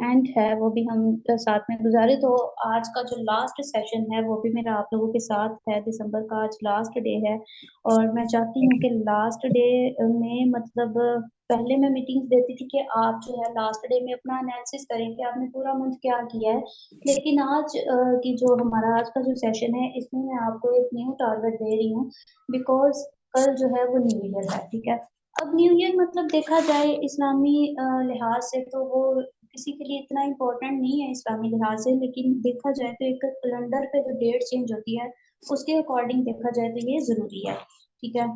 And है वो भी हम साथ में गुजारे। तो आज का जो लास्ट सेशन है वो भी मेरा आप लोगों के साथ है। दिसंबर का आज लास्ट डे है और मैं चाहती हूँ कि लास्ट डे में मतलब पहले मैं मीटिंग्स देती थी कि आप जो है लास्ट डे में अपना एनालिसिस करें कि आपने पूरा मंथ क्या किया है। लेकिन आज की जो हमारा आज का जो सेशन है इसमें मैं आपको एक न्यू टारगेट दे रही हूँ, बिकॉज कल जो है वो न्यू ईयर है। ठीक है, अब न्यू ईयर मतलब देखा जाए इस्लामी लिहाज से तो वो किसी के लिए इतना इम्पोर्टेंट नहीं है इस्लामी लिहाज से, लेकिन देखा जाए तो एक कैलेंडर पे जो डेट चेंज होती है उसके अकॉर्डिंग देखा जाए तो ये जरूरी है। ठीक है,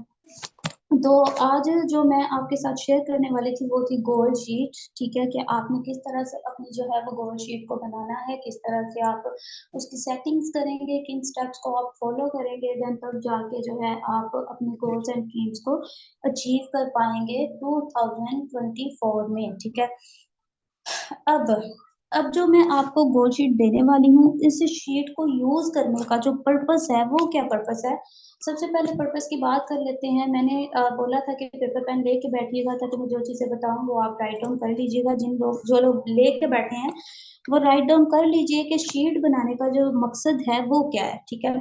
तो आज जो मैं आपके साथ शेयर करने वाली थी वो थी गोल शीट। ठीक है, कि आपने किस तरह से अपनी जो है वो गोल शीट को बनाना है, किस तरह से आप उसकी सेटिंग्स करेंगे, किन स्टेप्स को आप फॉलो करेंगे, देन तब जाके जो है आप अपने गोल्स एंड ड्रीम्स को अचीव कर पाएंगे 2024 में। ठीक है, अब अब जो मैं आपको गोल शीट देने वाली हूँ, इस शीट को यूज करने का जो पर्पस है वो क्या पर्पस है। सबसे पहले पर्पस की बात कर लेते हैं। मैंने बोला था कि पेपर पेन लेके बैठिएगा ताकि मैं जो चीजें बताऊं वो आप राइट डाउन कर लीजिएगा। जो लोग लेके बैठे हैं वो राइट डाउन कर लीजिए कि शीट बनाने का जो मकसद है वो क्या है। ठीक है,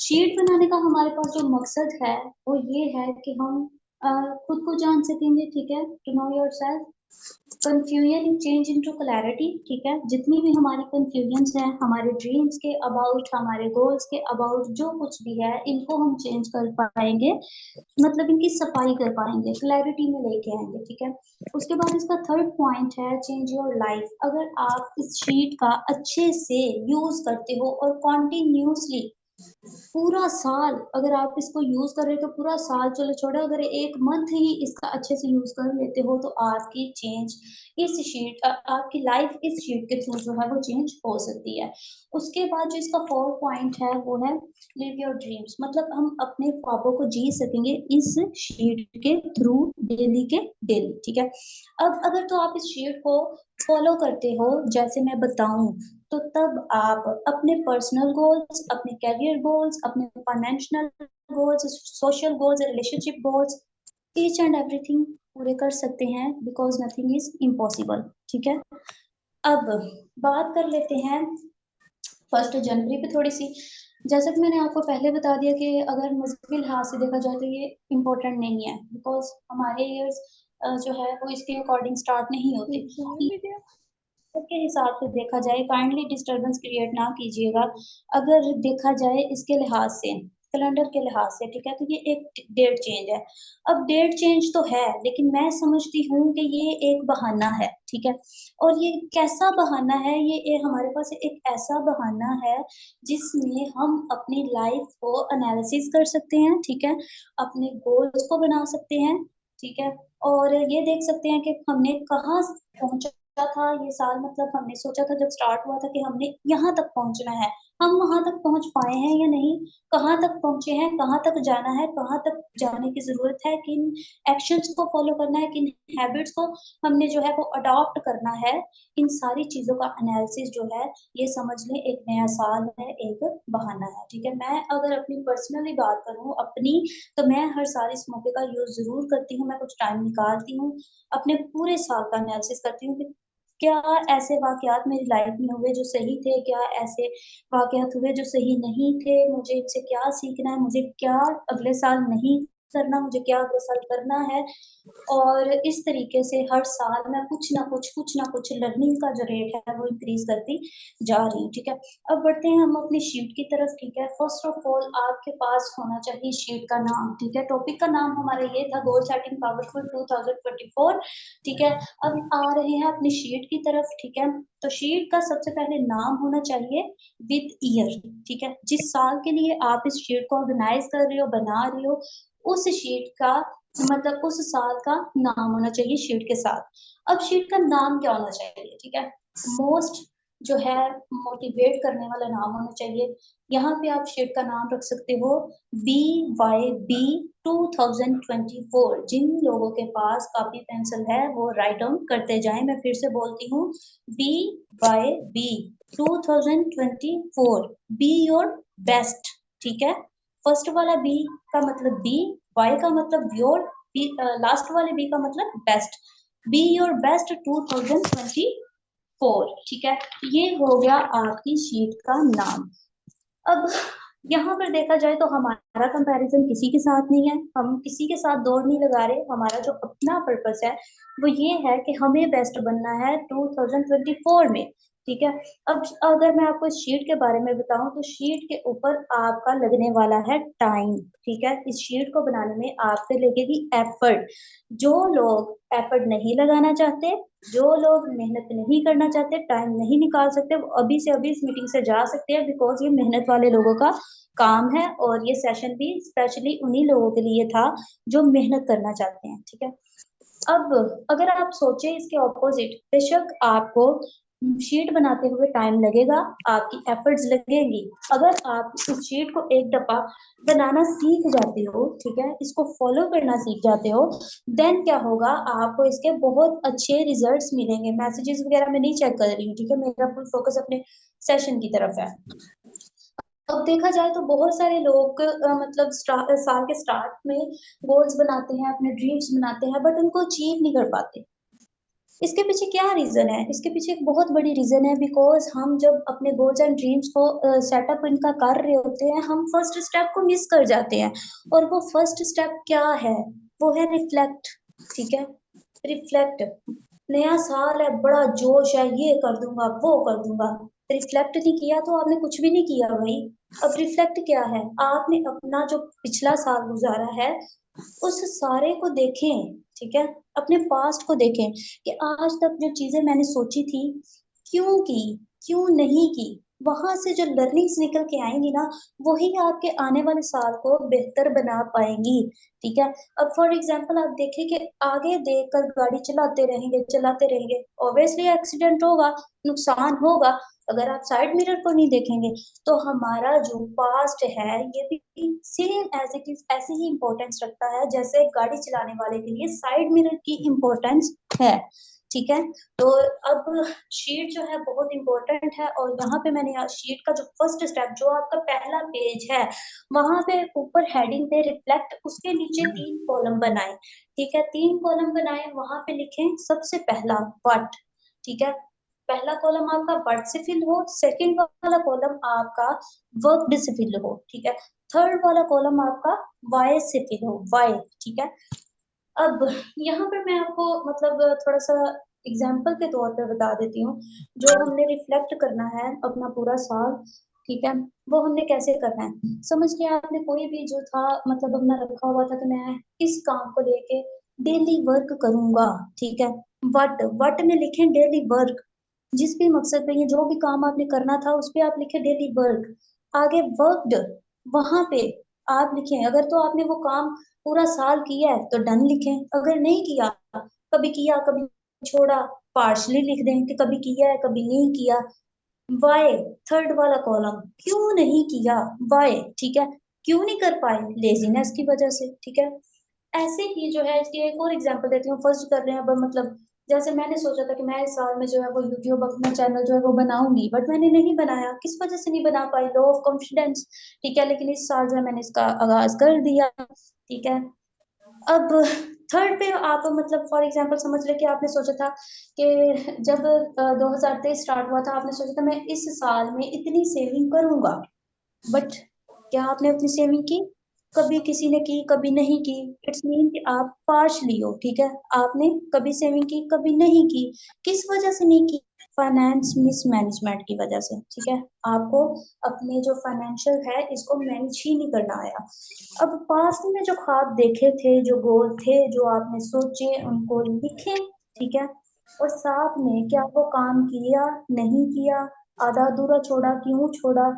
शीट बनाने का हमारे पास जो मकसद है वो ये है कि हम खुद को जान सकेंगे। ठीक है, to know yourself, confusion change into clarity. ठीक है, जितनी भी हमारी कंफ्यूजन्स हैं हमारे ड्रीम्स के अबाउट, हमारे गोल्स के अबाउट, जो कुछ भी है इनको हम चेंज कर पाएंगे, मतलब इनकी सफाई कर पाएंगे, क्लैरिटी में लेके आएंगे। ठीक है, उसके बाद इसका थर्ड पॉइंट है चेंज योर लाइफ। अगर आप इस शीट का अच्छे से यूज करते हो और कॉन्टिन्यूसली पूरा साल अगर आप इसको यूज कर रहे हो तो पूरा साल चलो छोड़ो, अगर एक मंथ ही इसका अच्छे से यूज कर लेते हो तो आपकी चेंज इस शीट आपकी लाइफ इस शीट के थ्रू जो है वो चेंज हो सकती है। उसके बाद जो इसका फोर्थ पॉइंट है वो है लिव योर ड्रीम्स, मतलब हम अपने ख्वाबों को जी सकेंगे इस शीट के थ्रू डेली के डेली। ठीक है, अब अगर तो आप इस शीट को फॉलो करते हो जैसे मैं बताऊं, तो तब आप अपने पर्सनल गोल्स, अपने कैरियर गोल्स, अपने financial goals, social goals, relationship goals, each and everything पूरे कर सकते हैं, बिकॉज नथिंग इज इम्पॉसिबल। ठीक है, अब बात कर लेते हैं 1 जनवरी पे थोड़ी सी। जैसा कि मैंने आपको पहले बता दिया कि अगर मजहबी लिहाज से देखा जाए तो ये इम्पोर्टेंट नहीं है, बिकॉज हमारे ईयर्स जो है वो इसके अकॉर्डिंग स्टार्ट नहीं होते। के हिसाब से देखा जाए, काइंडली डिस्टरबेंस क्रिएट ना कीजिएगा। अगर देखा जाए इसके लिहाज से, कैलेंडर के लिहाज से, ठीक है, तो ये एक डेट चेंज है। अब डेट चेंज तो है लेकिन मैं समझती हूँ कि ये एक बहाना है। ठीक है, और ये कैसा बहाना है, ये हमारे पास एक ऐसा बहाना है जिसमें हम अपनी लाइफ को एनालिसिस कर सकते हैं। ठीक है, अपने गोल्स को बना सकते हैं। ठीक है, और ये देख सकते हैं कि हमने कहाँ पहुंचा था ये साल, मतलब हमने सोचा था जब स्टार्ट हुआ था कि हमने यहाँ तक पहुंचना है, हम वहां तक पहुंच पाए हैं या नहीं, कहाँ तक पहुंचे हैं, कहाँ तक जाना है, कहाँ तक जाने की जरूरत है, किन एक्शंस को फॉलो करना है, किन हैबिट्स को हमने जो है वो अडॉप्ट करना है। इन सारी चीजों का एनालिसिस जो है ये समझ लें एक नया साल है, एक बहाना है। ठीक है, मैं अगर अपनी पर्सनली बात करूं अपनी, तो मैं हर साल इस मौके का यूज जरूर करती हूँ। मैं कुछ टाइम निकालती हूँ, अपने पूरे साल का एनालिसिस करती हूँ कि क्या ऐसे वाकयात मेरी लाइफ में हुए जो सही थे, क्या ऐसे वाकयात हुए जो सही नहीं थे, मुझे इनसे क्या सीखना है, मुझे क्या अगले साल नहीं करना, मुझे क्या अगले साल करना है। और इस तरीके से हर साल मैं कुछ ना कुछ लर्निंग का जो रेट है वो इंक्रीज करती जा रही हूँ। ठीक है, अब बढ़ते हैं हम अपनी शीट की तरफ। ठीक है, फर्स्ट ऑफ ऑल आपके पास होना चाहिए शीट का नाम। ठीक है, टॉपिक का नाम हमारा ये था गोल सेटिंग पावरफुल 2024। ठीक है, अब आ रहे हैं अपनी शीट की तरफ। ठीक है, तो शीट का सबसे पहले नाम होना चाहिए विद ईयर। ठीक है, जिस साल के लिए आप इस शीट को ऑर्गेनाइज कर रहे हो, बना रहे हो, उस शीट का मतलब उस साल का नाम होना चाहिए शीट के साथ। अब शीट का नाम क्या होना चाहिए, ठीक है, मोस्ट जो है मोटिवेट करने वाला नाम होना चाहिए। यहाँ पे आप शीट का नाम रख सकते हो BYB 2024। जिन लोगों के पास कॉपी पेंसिल है वो राइट डाउन करते जाएं। मैं फिर से बोलती हूँ, BYB 2024, बी योर बेस्ट। ठीक है, फर्स्ट वाला बी का मतलब बी, वाई का मतलब योर, लास्ट वाले बी का मतलब बेस्ट। Be your best 2024। 4, ठीक है। ये हो गया आपकी शीट का नाम। अब यहाँ पर देखा जाए तो हमारा कंपैरिजन किसी के साथ नहीं है, हम किसी के साथ दौड़ नहीं लगा रहे। हमारा जो अपना पर्पस है वो ये है कि हमें बेस्ट बनना है 2024 में, ठीक है। अब अगर मैं आपको इस शीट के बारे में बताऊं तो शीट के ऊपर आपका लगने वाला है टाइम, ठीक है। इस शीट को बनाने में आपसे लगेगी एफर्ट। जो लोग एफर्ट नहीं लगाना चाहते, जो लोग मेहनत नहीं करना चाहते, टाइम नहीं निकाल सकते, वो अभी से अभी इस मीटिंग से जा सकते हैं, बिकॉज ये मेहनत वाले लोगों का काम है और ये सेशन भी स्पेशली उन्हीं लोगों के लिए था जो मेहनत करना चाहते हैं, ठीक है। अब अगर आप सोचें इसके ऑपोजिट, बेशक आपको शीट बनाते हुए टाइम लगेगा, आपकी एफर्ट्स लगेगी। अगर आप इस शीट को एक दफा बनाना सीख जाते हो, ठीक है, इसको फॉलो करना सीख जाते हो, देन क्या होगा, आपको इसके बहुत अच्छे रिजल्ट्स मिलेंगे। मैसेजेस वगैरह मैं नहीं चेक कर रही हूँ, ठीक है, मेरा फुल फोकस अपने सेशन की तरफ है। अब देखा जाए तो बहुत सारे लोग मतलब साल के स्टार्ट में गोल्स बनाते हैं, अपने ड्रीम्स बनाते हैं, बट उनको अचीव नहीं कर पाते। इसके पीछे क्या रीजन है? इसके पीछे एक बहुत बड़ी रीजन है, बिकॉज हम जब अपने गोल्स एंड ड्रीम्स को सेटअप इनका कर रहे होते हैं, हम फर्स्ट स्टेप को मिस कर जाते हैं। और वो फर्स्ट स्टेप क्या है? वो है रिफ्लेक्ट, ठीक है। रिफ्लेक्ट। नया साल है, बड़ा जोश है, ये कर दूंगा वो कर दूंगा। रिफ्लेक्ट नहीं किया तो आपने कुछ भी नहीं किया भाई। अब रिफ्लेक्ट क्या है? आपने अपना जो पिछला साल गुजारा है उस सारे को देखें, ठीक है। अपने पास्ट को देखें कि आज तक जो चीजें मैंने सोची थी, क्यों की, क्यों नहीं की, वहां से जो लर्निंग्स निकल के आएंगी ना, वही आपके आने वाले साल को बेहतर बना पाएंगी, ठीक है। अब फॉर एग्जांपल आप देखें कि आगे देखकर गाड़ी चलाते रहेंगे, ऑब्वियसली एक्सीडेंट होगा, नुकसान होगा। अगर आप साइड मिरर को नहीं देखेंगे तो हमारा जो पास्ट है ये भी सेम एज इट इज ऐसे ही इम्पोर्टेंस रखता है जैसे गाड़ी चलाने वाले के लिए साइड मिरर की इम्पोर्टेंस है, ठीक है। तो अब शीट जो है बहुत इंपॉर्टेंट है, और यहाँ पे मैंने शीट का जो फर्स्ट स्टेप, जो आपका पहला पेज है, वहां पे ऊपर हेडिंग पे रिफ्लेक्ट, उसके नीचे 3 कॉलम बनाए, ठीक है। 3 कॉलम बनाए, वहां पे लिखें सबसे पहला व्हाट, ठीक है। पहला कॉलम आपका व्हाट से फिल हो, सेकंड वाला कॉलम आपका वर्क से फिल हो, ठीक है। थर्ड वाला कॉलम आपका वाई से फिल हो, वाई, ठीक है। अब यहाँ पर मैं आपको मतलब थोड़ा सा एग्जाम्पल के तौर पे बता देती हूँ। जो हमने रिफ्लेक्ट करना है अपना पूरा साल, ठीक है, वो हमने कैसे करना है। समझ लिया आपने कोई भी जो था मतलब अपना रखा हुआ था कि मैं इस काम को लेके डेली वर्क करूंगा, ठीक है। वट में लिखें डेली वर्क, जिस भी मकसद पे, ये जो भी काम आपने करना था उस पे आप लिखे डेली वर्क। आगे वर्कड, वहां पे आप लिखें, अगर तो आपने वो काम पूरा साल किया है तो डन लिखें, अगर नहीं किया, कभी किया कभी छोड़ा, पार्शली लिख दें कि कभी किया है कभी नहीं किया। वाई, थर्ड वाला कॉलम, क्यों नहीं किया, वाई, ठीक है। क्यों नहीं कर पाए? लेजीनेस की वजह से, ठीक है। ऐसे ही जो है इसकी एक और एग्जांपल देती हूँ। फर्स्ट कर रहे हैं अब मतलब, जैसे मैंने सोचा था कि मैं इस साल में जो है वो यूट्यूब अपना चैनल जो है वो बनाऊंगी, बट मैंने नहीं बनाया। किस वजह से नहीं बना पाई? लो ऑफ कॉन्फिडेंस, ठीक है। लेकिन इस साल जो है मैंने इसका आगाज कर दिया, ठीक है। अब थर्ड पे आप मतलब फॉर एग्जांपल समझ ले कि आपने सोचा था कि जब 2023 स्टार्ट हुआ था, आपने सोचा था मैं इस साल में इतनी सेविंग करूंगा, बट क्या आपने अपनी सेविंग की? कभी किसी ने की, कभी नहीं की। इट्स मीन कि आप पार्शली हो, ठीक है। आपने कभी सेविंग की, कभी नहीं की। किस वजह से नहीं की? फाइनेंस मिसमैनेजमेंट की वजह से, ठीक है। आपको अपने जो फाइनेंशियल है इसको मैनेज ही नहीं करना आया। अब पास्ट में जो ख्वाब देखे थे, जो गोल थे, जो आपने सोचे, उनको लिखें, ठीक है। और साथ में क्या वो काम किया, नहीं किया, आधा अधूरा छोड़ा, क्यों छोड़ा।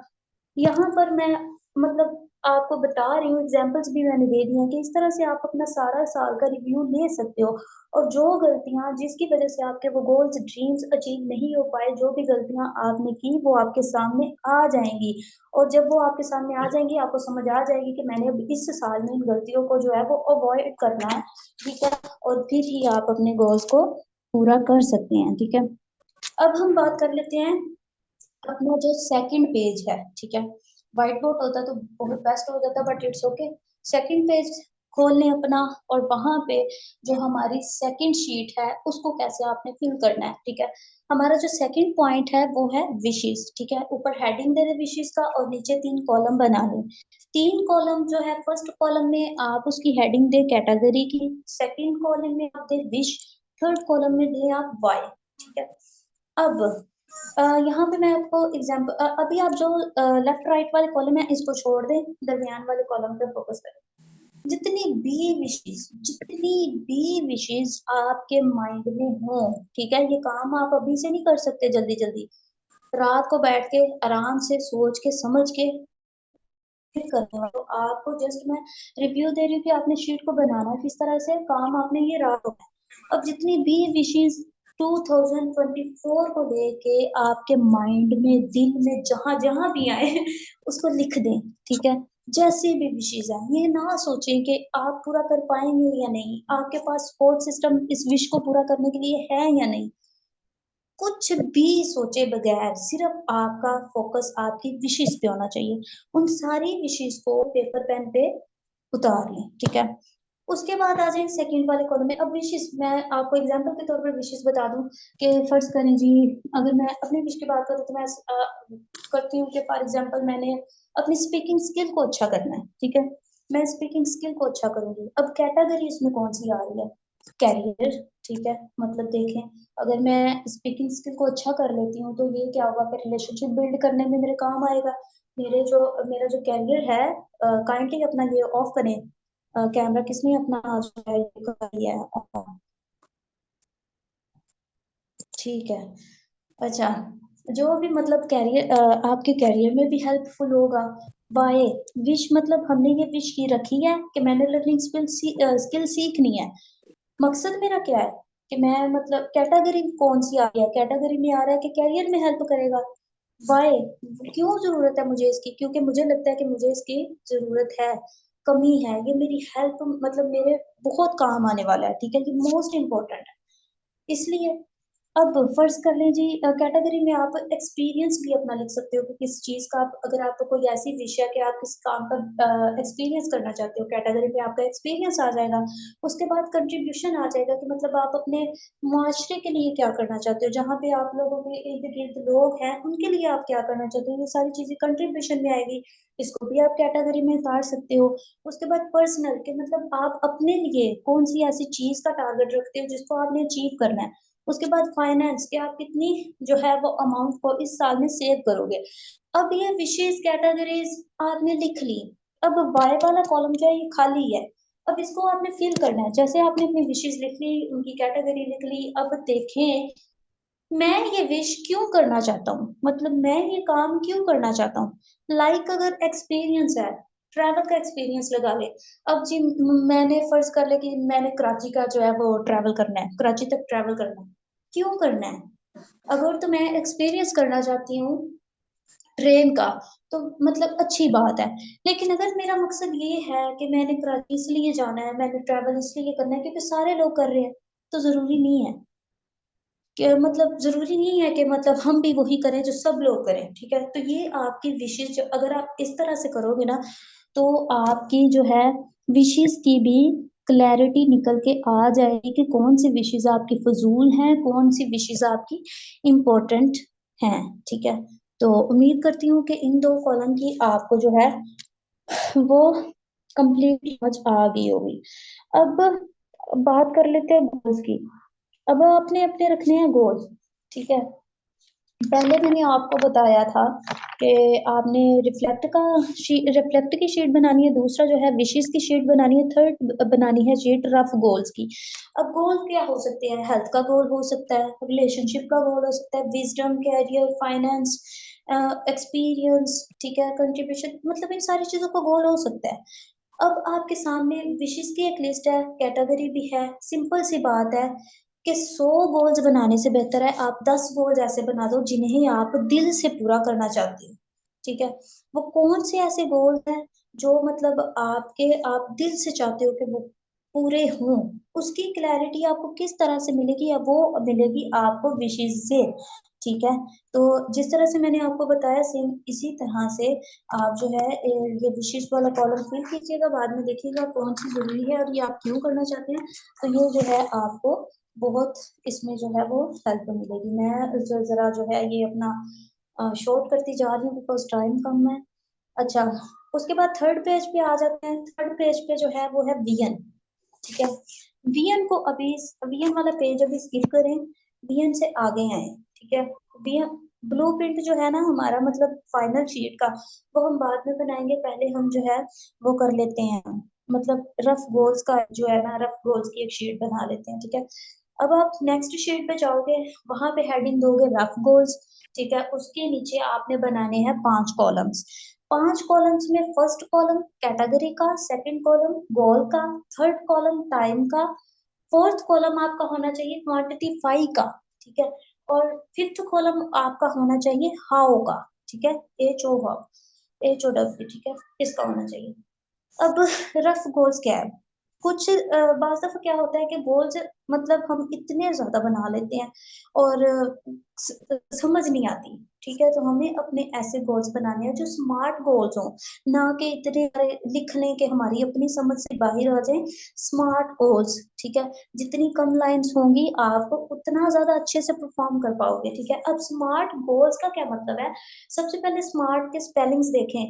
यहाँ पर मैं मतलब आपको बता रही हूँ, एग्जांपल्स भी मैंने दे दी हैं कि इस तरह से आप अपना सारा साल का रिव्यू ले सकते हो। और जो गलतियां जिसकी वजह से आपके वो गोल्स ड्रीम्स अचीव नहीं हो पाए, जो भी गलतियां आपने की वो आपके सामने आ जाएंगी। और जब वो आपके सामने आ जाएंगी, आपको समझ आ जाएगी कि मैंने अब इस साल में इन गलतियों को जो है वो अवॉइड करना है, ठीक है। और फिर ही आप अपने गोल्स को पूरा कर सकते हैं, ठीक है। अब हम बात कर लेते हैं अपना जो सेकंड पेज है, ठीक है। व्हाइट बोर्ड होता तो बहुत बेस्ट हो जाता, but it's okay. Second page खोल लें अपना, और वहां पे जो हमारी सेकंड शीट है उसको कैसे आपने फिल करना है। ठीक है, हमारा जो सेकंड पॉइंट है वो है विशेष। ठीक है, ऊपर हेडिंग दे दे विशेष का और नीचे 3 कॉलम बना लें। 3 कॉलम जो है, फर्स्ट कॉलम में आप उसकी हेडिंग दे कैटेगरी की, सेकंड कॉलम में आप दे विश, थर्ड कॉलम में दे आप वाई। ठीक है, अब यहाँ पे मैं आपको एग्जांपल, अभी आप जो लेफ्ट राइट वाले कॉलम है इसको छोड़ दें, दरमियान वाले कॉलम पे फोकस करें। जितनी भी विशेष आपके माइंड में हो, ठीक है, ये काम आप अभी से नहीं कर सकते जल्दी जल्दी, रात को बैठ के आराम से सोच के समझ के फिर करना। तो आपको जस्ट मैं रिव्यू दे रही हूँ कि आपने शीट को बनाना किस तरह से, काम आपने ये रात को। अब जितनी भी विशेष 2024 को लेके आपके माइंड में, दिल में, जहां जहां भी आए उसको लिख दें। ठीक है, जैसे भी विशेष है, ये ना सोचें कि आप पूरा कर पाएंगे या नहीं, आपके पास सपोर्ट सिस्टम इस विश को पूरा करने के लिए है या नहीं, कुछ भी सोचे बगैर सिर्फ आपका फोकस आपकी विशेष पे होना चाहिए। उन सारी विशेष को पेपर पेन पे उतार लें। ठीक है, उसके बाद आ जाए सेकंड वाले कॉलम में। अब विशेष मैं आपको एग्जांपल के तौर पर विशेष बता दूं कि फर्ज करें जी, अगर मैं अपनी विश की बात करूं तो मैं करती हूँ कि फॉर एग्जांपल मैंने अपनी स्पीकिंग स्किल को अच्छा करना है। ठीक है, मैं स्पीकिंग स्किल को अच्छा करूंगी। अब कैटेगरी इसमें कौन सी आ रही है, कैरियर। ठीक है, मतलब देखें, अगर मैं स्पीकिंग स्किल को अच्छा कर लेती हूँ तो ये क्या होगा कि रिलेशनशिप बिल्ड करने में मेरे काम आएगा। मेरा जो कैरियर है, काइंडली अपना ये ऑफ करें, कैमरा किसने अपना आज कर लिया है ऑन। ठीक है, अच्छा, जो भी मतलब कैरियर आपके कैरियर में भी हेल्पफुल होगा। बाय विश मतलब हमने ये विश की रखी है कि मैंने लर्निंग स्किल सीखनी है। मकसद मेरा क्या है कि मैं मतलब कैटेगरी कौन सी आ रही है, कैटेगरी में आ रहा है कि कैरियर में हेल्प करेगा। वाई, क्यों जरूरत है मुझे इसकी, क्योंकि मुझे लगता है कि मुझे इसकी जरूरत है, कमी है, ये मेरी हेल्प मतलब मेरे बहुत काम आने वाला है। ठीक है, ये मोस्ट इम्पोर्टेंट है, इसलिए। अब फर्ज कर लें जी, कैटेगरी में आप एक्सपीरियंस भी अपना लिख सकते हो कि किस चीज का आप, अगर आपको कोई ऐसी विषय कि आप किस काम का एक्सपीरियंस करना चाहते हो, कैटेगरी में आपका एक्सपीरियंस आ जाएगा। उसके बाद कंट्रीब्यूशन आ जाएगा कि मतलब आप अपने मुआशरे के लिए क्या करना चाहते हो, जहाँ पे आप लोगों के इर्द गिर्द लोग हैं उनके लिए आप क्या करना चाहते हो, ये सारी चीजें कंट्रीब्यूशन में आएगी। इसको भी आप कैटेगरी में उतार सकते हो। उसके बाद पर्सनल के मतलब आप अपने लिए कौन सी ऐसी चीज का टारगेट रखते हो जिसको आपने अचीव करना है। उसके बाद फाइनेंस के आप कितनी जो है वो अमाउंट को इस साल में सेव करोगे। अब ये विशेष कैटेगरीज आपने लिख ली। अब वाई वाला कॉलम जो है ये खाली है। अब इसको आपने फिल करना है, जैसे आपने अपनी विशेष लिख ली, उनकी कैटेगरी लिख ली। अब देखें, मैं ये विश क्यों करना चाहता हूँ, मतलब मैं ये काम क्यों करना चाहता हूँ। अगर एक्सपीरियंस है, ट्रैवल का एक्सपीरियंस लगा ले। अब जी, मैंने फर्ज कर ले कि मैंने कराची का जो है वो ट्रैवल करना है, कराची तक ट्रैवल करना है। क्यों करना है, अगर तो मैं एक्सपीरियंस करना चाहती हूँ ट्रेन का, तो मतलब अच्छी बात है। लेकिन अगर मेरा मकसद ये है कि मैंने कराची इसलिए जाना है, मैंने ट्रैवल इसलिए करना है क्योंकि सारे लोग कर रहे हैं, तो जरूरी नहीं है कि मतलब जरूरी नहीं है कि मतलब हम भी वही करें जो सब लोग करें। ठीक है, तो ये आपकी विशेष जो अगर आप इस तरह से करोगे ना, तो आपकी जो है विशेष की भी क्लैरिटी निकल के आ जाएगी कि कौन सी विशेष आपकी फजूल हैं, कौन सी विशेष आपकी इम्पोर्टेंट हैं। ठीक है, तो उम्मीद करती हूँ कि इन 2 कॉलम की आपको जो है वो कंप्लीट समझ आ गई होगी। अब बात कर लेते हैं गोल्स की। अब आपने अपने रखने हैं गोल्स। ठीक है, पहले मैंने आपको बताया था कि आपने रिफ्लेक्ट की शीट बनानी है, दूसरा जो है विशेष की शीट बनानी है, थर्ड बनानी है शीट रफ गोल्स की। अब गोल क्या हो सकते हैं, हेल्थ का गोल हो सकता है, रिलेशनशिप का गोल हो सकता है, विजडम, कैरियर, फाइनेंस, एक्सपीरियंस, ठीक है, कंट्रीब्यूशन, मतलब इन सारी चीजों का गोल हो सकता है। अब आपके सामने विशेष की एक लिस्ट है, कैटेगरी भी है, सिंपल सी बात है कि 100 गोल्स बनाने से बेहतर है आप 10 गोल्स ऐसे बना दो जिन्हें आप दिल से पूरा करना चाहते हो। ठीक है, वो कौन से ऐसे गोल्स हैं जो मतलब आप दिल से चाहते हो कि वो पूरे हों। उसकी क्लैरिटी आपको किस तरह से मिलेगी, या वो मिलेगी आपको विशेष से। ठीक है। तो जिस तरह से मैंने आपको बताया सेम इसी तरह से आप जो है ये विशेष वाला कॉलम फिल कीजिएगा, बाद में देखिएगा कौन सी जरूरी है और ये आप क्यों करना चाहते हैं। तो ये जो है आपको बहुत इसमें जो है वो हेल्प मिलेगी। मैं जरा जो है ये अपना शॉर्ट करती जा रही हूँ बिकॉज टाइम कम है। अच्छा, उसके बाद थर्ड पेज पे आ जाते हैं। थर्ड पेज पे जो है वो है वीएन। ठीक है, वीएन को अभी वीएन वाला पेज अभी स्किप करें, वीएन से आगे आए। ठीक है, वीएन ब्लूप्रिंट जो है ना हमारा मतलब फाइनल शीट का, वो हम बाद में बनाएंगे। पहले हम जो है वो कर लेते हैं, मतलब रफ गोल्स का जो है ना, रफ गोल्स की एक शीट बना लेते हैं। ठीक है, अब आप नेक्स्ट शीट पे जाओगे, वहां पे हेडिंग दोगे रफ गोल्स। ठीक है, उसके नीचे आपने बनाने हैं 5 कॉलम्स। 5 कॉलम्स में फर्स्ट कॉलम कैटेगरी का, सेकंड कॉलम गोल का, थर्ड कॉलम टाइम का, फोर्थ कॉलम आपका होना चाहिए क्वांटिटीफाई का। ठीक है, और फिफ्थ कॉलम आपका होना चाहिए हाउ का। ठीक है, HOW, ठीक है, इसका होना चाहिए। अब रफ गोल्स क्या है? कुछ बार दफा क्या होता है कि गोल्स मतलब हम इतने ज्यादा बना लेते हैं और समझ नहीं आती। ठीक है, तो हमें अपने ऐसे गोल्स बनाने हैं जो स्मार्ट गोल्स हों, ना कि इतने सारे लिख लें कि हमारी अपनी समझ से बाहर आ जाए। स्मार्ट गोल्स, ठीक है, जितनी कम लाइंस होंगी आप उतना ज्यादा अच्छे से परफॉर्म कर पाओगे। ठीक है, अब स्मार्ट गोल्स का क्या मतलब है? सबसे पहले स्मार्ट के स्पेलिंग्स देखें।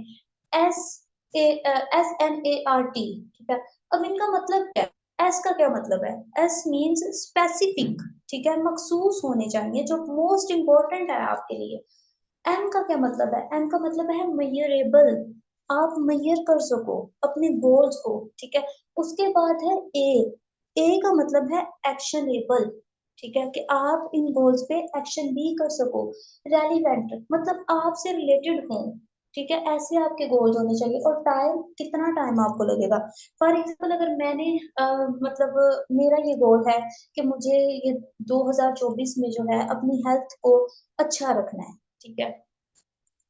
S SMART। ठीक है, अब इनका मतलब क्या है? एस का क्या मतलब है? S means specific. ठीक है, मखसूस होने चाहिए, जो मोस्ट इंपॉर्टेंट है आपके लिए। एम का क्या मतलब है? एम का मतलब है मेजरेबल, आप मेजर कर सको अपने गोल्स को। ठीक है, उसके बाद है ए का मतलब है एक्शनेबल। ठीक है, कि आप इन गोल्स पे एक्शन भी कर सको। रेलिवेंट मतलब आपसे रिलेटेड हो। ठीक है, ऐसे आपके गोल्स होने चाहिए। और टाइम, कितना टाइम आपको लगेगा? फॉर एग्जाम्पल अगर मैंने मतलब मेरा ये गोल है कि मुझे ये 2024 में जो है अपनी हेल्थ को अच्छा रखना है। ठीक है,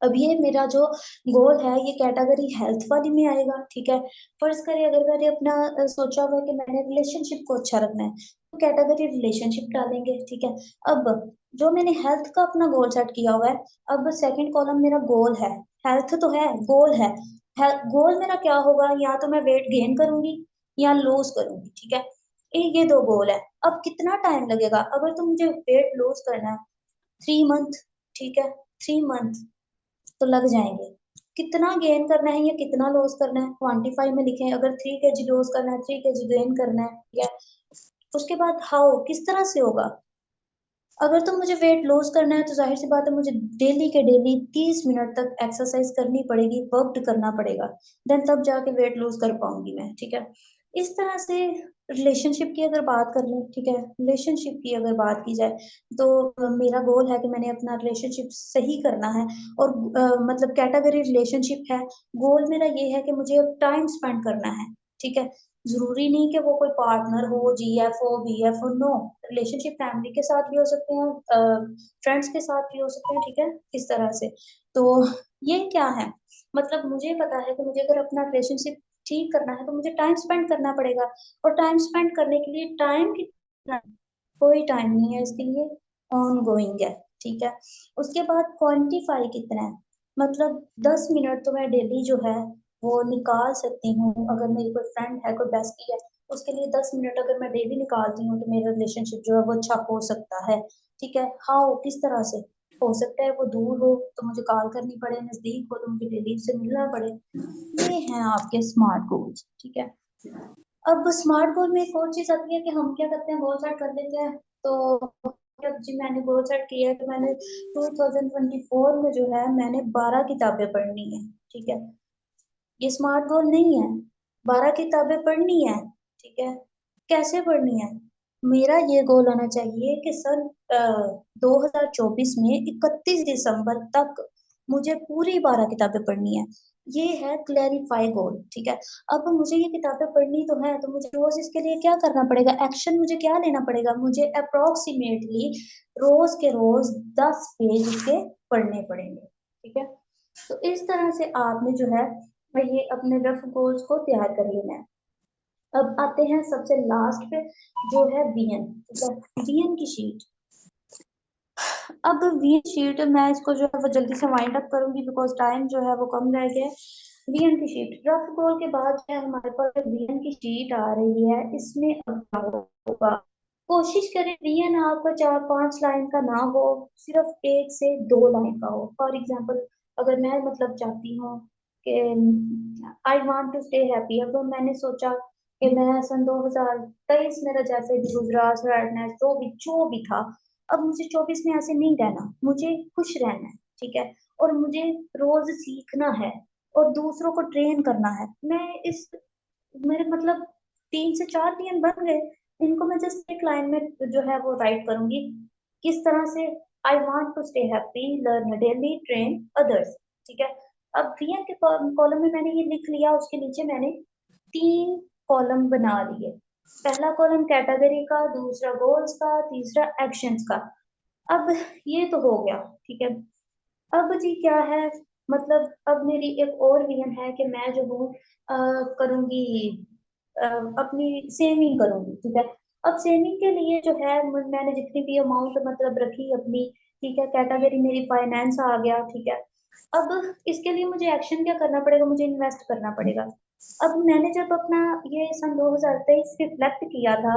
अब ये मेरा जो गोल है ये कैटेगरी हेल्थ वाली में आएगा। ठीक है, फर्ज करें अगर मैंने अपना सोचा हुआ है कि मैंने रिलेशनशिप को अच्छा रखना है, तो कैटेगरी रिलेशनशिप डालेंगे। ठीक है, अब जो मैंने हेल्थ का अपना गोल सेट किया हुआ है, अब सेकंड कॉलम मेरा गोल है। हेल्थ तो है, गोल है। गोल मेरा क्या होगा? या तो मैं वेट गेन करूंगी या लूज करूंगी। ठीक है, ये 2 गोल है। अब कितना टाइम लगेगा? अगर तो मुझे वेट लूज करना है 3 मंथ, ठीक है, 3 मंथ तो लग जाएंगे। कितना गेन करना है या कितना लॉस करना है, क्वांटिफाई में लिखें। अगर 3 kg लॉस करना है, 3 kg गेन करना है, या उसके बाद हाउ, किस तरह से होगा? अगर तो मुझे वेट लॉस करना है तो जाहिर सी बात है मुझे डेली के डेली 30 मिनट तक एक्सरसाइज करनी पड़ेगी, वर्क करना पड़ेगा। देन तब जाके वेट लॉस कर पाऊंगी मैं। ठीक है, इस तरह से रिलेशनशिप की अगर बात कर लें, ठीक है, रिलेशनशिप की अगर बात की जाए तो मेरा गोल है कि मैंने अपना रिलेशनशिप सही करना है। और मतलब कैटेगरी रिलेशनशिप है। गोल मेरा ये है कि मुझे अब टाइम स्पेंड करना है। ठीक है, जरूरी नहीं कि वो कोई पार्टनर हो, GF हो, BF हो, नो। रिलेशनशिप फैमिली के साथ भी हो सकते हैं, फ्रेंड्स के साथ भी हो सकते हैं। ठीक है, इस तरह से। तो ये क्या है? मतलब मुझे पता है कि मुझे अगर अपना रिलेशनशिप ठीक करना है तो मुझे टाइम स्पेंड करना पड़ेगा। और टाइम स्पेंड करने के लिए टाइम कितना? कोई टाइम नहीं है इसके लिए, ऑन गोइंग है। ठीक है, उसके बाद क्वांटिफाई कितना है, मतलब 10 मिनट तो मैं डेली जो है वो निकाल सकती हूँ। अगर मेरी कोई फ्रेंड है, कोई बेस्टी है, उसके लिए 10 मिनट अगर मैं डेली निकालती हूँ तो मेरा रिलेशनशिप जो है वो अच्छा हो सकता है। ठीक है, हाउ, किस तरह से हो सकता है? वो दूर हो तो मुझे कॉल करनी पड़े, नजदीक हो तो मुझे डेली से मिलना पड़े। ये हैं आपके स्मार्ट गोल्स। ठीक है, अब स्मार्ट गोल में एक और चीज आती है कि हम क्या करते हैं, गोल सेट कर लेते हैं। तो अब जी मैंने गोल सेट किया है कि मैंने 2024 में जो है मैंने 12 किताबें पढ़नी है। ठीक है, ये स्मार्ट गोल नहीं है। 12 किताबें पढ़नी है। ठीक है, कैसे पढ़नी है? मेरा ये गोल होना चाहिए कि सन 2024 में 31 दिसंबर तक मुझे पूरी 12 किताबें पढ़नी है। ये है क्लैरिफाई गोल। ठीक है, अब मुझे ये किताबें पढ़नी तो है, तो मुझे रोज इसके लिए क्या करना पड़ेगा? एक्शन मुझे क्या लेना पड़ेगा? मुझे अप्रोक्सीमेटली रोज के रोज 10 पेज इसके पढ़ने पड़ेंगे। ठीक है, तो इस तरह से आपने जो है ये अपने रफ गोल्स को तैयार कर लेना है। अब आते हैं सबसे लास्ट पे, जो है वीएन। ठीक है, वीएन की शीट। अब वी शीट मैं इसको जो है वो जल्दी से वाइंड अप करूंगी बिकॉज टाइम जो है वो कम रह गया है। वीएन की शीट रफ गोल के बाद जो है हमारे पास वीएन की शीट आ रही है, इसमें अब क्या होगा, कोशिश करें वीएन आपका 4-5 लाइन का ना हो, सिर्फ 1 से 2 लाइन का हो। फॉर एग्जाम्पल अगर मैं मतलब चाहती हूँ कि I want to stay happy, अब मैंने सोचा कि मैं सन 2023 मेरा जैसे भी गुजरा, सैडनेस जो भी था, अब मुझे 24 में ऐसे नहीं रहना, मुझे खुश रहना है, ठीक है। और मुझे रोज सीखना है और दूसरों को ट्रेन करना है। मैं इस मेरे मतलब 3 से 4 नियम बन गए, इनको मैं जस्ट एक लाइन में जो है वो राइट करूंगी। किस तरह से, I want to stay happy, learn daily, train others, ठीक है। अब वीएन के कॉलम में मैंने ये लिख लिया, उसके नीचे मैंने 3 कॉलम बना लिए। पहला कॉलम कैटेगरी का, दूसरा गोल्स का, तीसरा एक्शंस का। अब ये तो हो गया, ठीक है। अब जी क्या है, मतलब अब मेरी एक और विजन है कि मैं जो हूँ करूंगी, अपनी सेविंग करूंगी, ठीक है। अब सेविंग के लिए जो है मैंने जितनी भी अमाउंट मतलब रखी अपनी, ठीक है, कैटेगरी मेरी फाइनेंस आ गया, ठीक है। अब इसके लिए मुझे एक्शन क्या करना पड़ेगा, मुझे इन्वेस्ट करना पड़ेगा। अब मैंने जब अपना ये सन 2023 रिफ्लेक्ट किया था,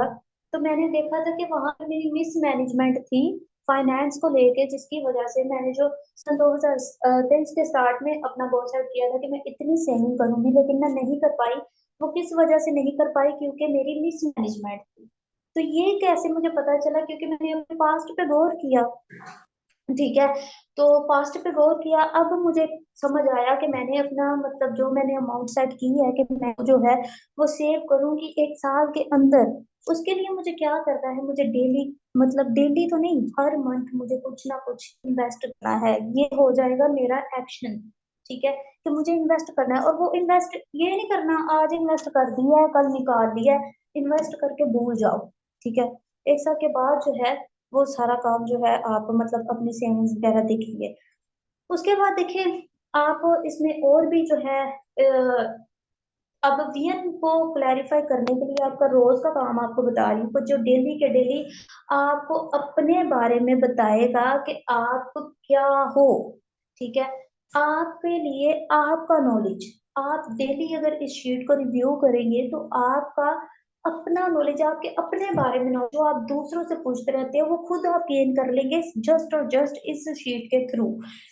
तो मैंने देखा था कि वहां पे मेरी मिसमैनेजमेंट थी फाइनेंस को लेके, जिसकी वजह से मैंने जो सन 2023 के स्टार्ट में अपना गोल सेट किया था कि मैं इतनी सेविंग करूंगी, लेकिन मैं नहीं कर पाई। वो किस वजह से नहीं कर पाई, क्योंकि मेरी मिसमैनेजमेंट थी। तो ये कैसे मुझे पता चला, क्योंकि मैंने अपने पास्ट पे गौर किया, ठीक है। तो पास्ट पे गौर किया, अब मुझे समझ आया कि मैंने अपना मतलब जो मैंने अमाउंट सेट की है कि मैं जो है वो सेव करूंगी 1 साल के अंदर। उसके लिए मुझे क्या करना है, मुझे डेली, मतलब डेली तो नहीं, हर मंथ मुझे कुछ ना कुछ इन्वेस्ट करना है। ये हो जाएगा मेरा एक्शन, ठीक है, कि मुझे इन्वेस्ट करना है। और वो इन्वेस्ट ये नहीं करना आज इन्वेस्ट कर दिया है कल निकाल लिया है, इन्वेस्ट करके भूल जाओ, ठीक है। 1 साल के बाद जो है वो सारा काम जो है आप मतलब अपनी सेविंग्स वगैरह देखेंगे। उसके बाद देखिए, आप इसमें और भी जो है अब वीएन को क्लैरिफाई करने के लिए आपका रोज का काम आपको बता रही हूँ, जो डेली के डेली आपको अपने बारे में बताएगा कि आप क्या हो, ठीक है। आपके लिए आपका नॉलेज, आप डेली अगर इस शीट को रिव्यू करेंगे तो आपका अपना नॉलेज, आपके अपने बारे में नॉलेज जो आप दूसरों से पूछते रहते हो वो खुद आप गेन कर लेंगे जस्ट और जस्ट इस शीट के थ्रू,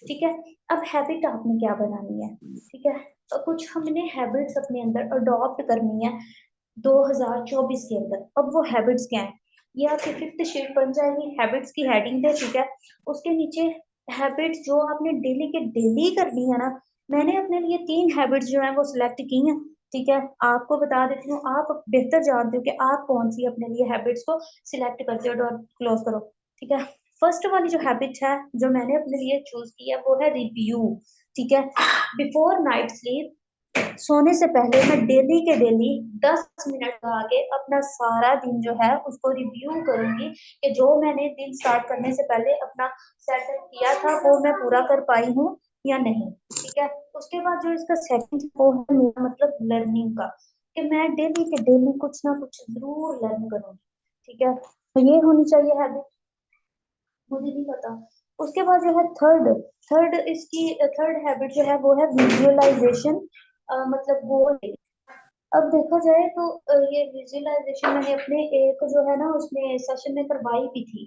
ठीक है। अब हैबिट आपने क्या बनानी है, ठीक है। तो कुछ हमने हैबिट्स अपने अंदर अडॉप्ट करनी है 2024 के अंदर। अब वो हैबिट्स क्या है, ये आपकी फिफ्थ शीट बन जाएगी, हैबिट्स की हेडिंग दे, ठीक है। उसके नीचे हैबिट्स जो आपने डेली के डेली करनी है ना, मैंने अपने लिए 3 हैबिट्स जो है वो सिलेक्ट की हैं, ठीक है। आपको बता देती हूँ, आप बेहतर जानते हो कि आप कौन सी अपने लिए हैबिट्स को सिलेक्ट करते हो। डोर क्लोज करो, ठीक है। फर्स्ट वाली जो हैबिट है जो मैंने अपने लिए चूज की है वो है रिव्यू, ठीक है। बिफोर नाइट स्लीप, सोने से पहले मैं डेली के डेली 10 मिनट लगा के अपना सारा दिन जो है उसको रिव्यू करूंगी कि जो मैंने दिन स्टार्ट करने से पहले अपना सेटअप किया था वो मैं पूरा कर पाई हूँ या नहीं, ठीक है। उसके बाद जो इसका सेकंड वो है मेरा मतलब लर्निंग का, कि मैं डेली के डेली कुछ ना कुछ जरूर लर्न करूंगी, ठीक है। तो ये होनी चाहिए हैबिट, मुझे नहीं पता। उसके बाद जो है थर्ड थर्ड इसकी थर्ड हैबिट जो है वो है विजुअलाइजेशन, मतलब गोल। अब देखा जाए तो ये विजुअलाइजेशन मैंने अपने एक जो है ना उसमें सेशन में करवाई भी थी,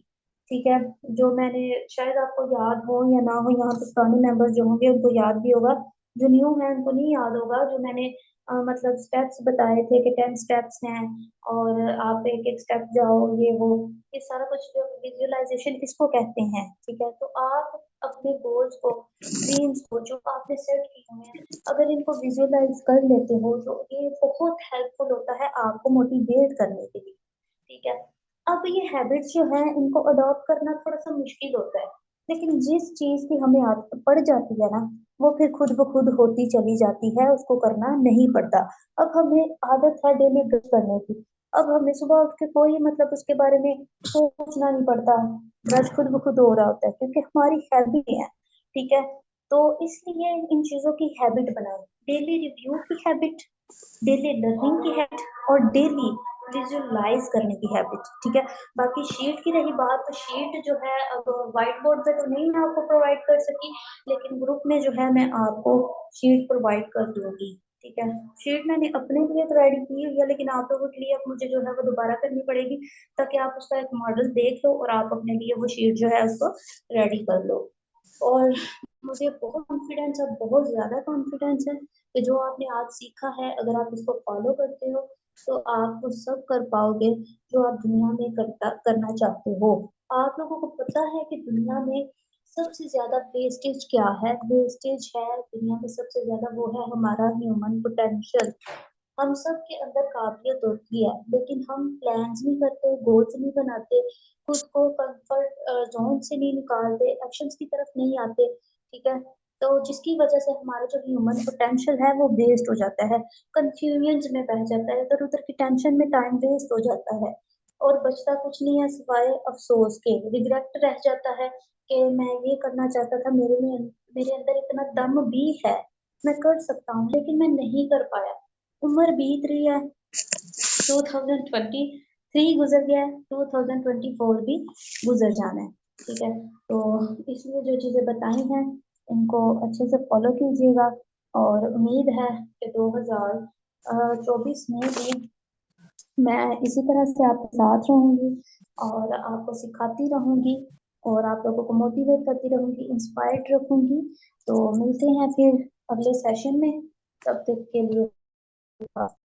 ठीक है। जो मैंने, शायद आपको याद हो या ना हो, यहाँ पे पुराने मेंबर्स जो होंगे उनको याद भी होगा, जो न्यू है उनको नहीं याद होगा। जो मैंने मतलब स्टेप्स बताए थे कि 10 स्टेप्स हैं और आप एक एक स्टेप जाओ, ये वो, ये सारा कुछ जो विजुअलाइजेशन इसको कहते हैं, ठीक है। तो आप अपने गोल्स को, ड्रीम्स को जो आपने सेट किए हुए हैं, अगर इनको विजुअलाइज कर लेते हो तो ये बहुत हेल्पफुल होता है आपको मोटिवेट करने के लिए, ठीक है। अब ये हैबिट्स जो है इनको अडॉप्ट करना थोड़ा सा मुश्किल होता है, लेकिन जिस चीज की हमें आदत पड़ जाती है ना, वो फिर खुद ब खुद होती चली जाती है, उसको करना नहीं पड़ता। अब हमें आदत है डेली ब्रश करने की, अब हमें सुबह उठ के कोई मतलब उसके बारे में सोचना नहीं पड़ता, ब्रश खुद ब खुद हो रहा होता है क्योंकि हमारी हैबिट है, ठीक है। तो इसलिए इन चीजों की हैबिट बनाओ, डेली रिव्यू की हैबिट, डेली लर्निंग की हैबिट और डेली विजुअलाइज करने की हैबिट, ठीक है। बाकी शीट की रही बात, तो शीट जो है अब व्हाइट बोर्ड पे तो नहीं मैं आपको प्रोवाइड कर सकी, लेकिन ग्रुप में जो है मैं आपको शीट प्रोवाइड कर दूंगी, ठीक है। शीट मैंने अपने लिए तो रेडी की हुई है, लेकिन आप लोगों के लिए अब मुझे जो है वो दोबारा करनी पड़ेगी, ताकि आप उसका एक मॉडल देख लो और आप अपने लिए वो शीट जो है उसको रेडी कर लो। और मुझे बहुत कॉन्फिडेंस है, बहुत ज्यादा कॉन्फिडेंस है कि जो आपने आज सीखा है, अगर आप इसको फॉलो करते हो तो आप वो सब कर पाओगे जो आप दुनिया में करना चाहते हो। आप लोगों को पता है कि दुनिया में सबसे ज्यादा वेस्टेज क्या है? वेस्टेज है दुनिया में सबसे ज्यादा, वो है हमारा ह्यूमन पोटेंशियल। हम सब के अंदर काबिलियत होती है, लेकिन हम प्लान्स नहीं करते, गोल्स नहीं बनाते, खुद को कंफर्ट जोन से नहीं निकालते, एक्शंस की तरफ नहीं आते, ठीक है। तो जिसकी वजह से हमारा जो ह्यूमन पोटेंशियल है वो वेस्ट हो जाता है, कंफ्यूजन में बह जाता है, इधर उधर की टेंशन में टाइम वेस्ट हो जाता है, और बचता कुछ नहीं है सिवाय अफसोस के। रिग्रेट रह जाता है कि मैं ये करना चाहता था, मेरे अंदर इतना दम भी है, मैं कर सकता हूँ, लेकिन मैं नहीं कर पाया। उम्र बीत रही है, 2023 गुजर गया है, 2024 भी गुजर जाना है, ठीक है। तो इसलिए जो चीजें बताई हैं इनको अच्छे से फॉलो कीजिएगा, और उम्मीद है कि 2024 में भी मैं इसी तरह से आपके साथ रहूंगी और आपको सिखाती रहूंगी और आप लोगों को मोटिवेट करती रहूंगी, इंस्पायर्ड रखूंगी। तो मिलते हैं फिर अगले सेशन में, तब तक के लिए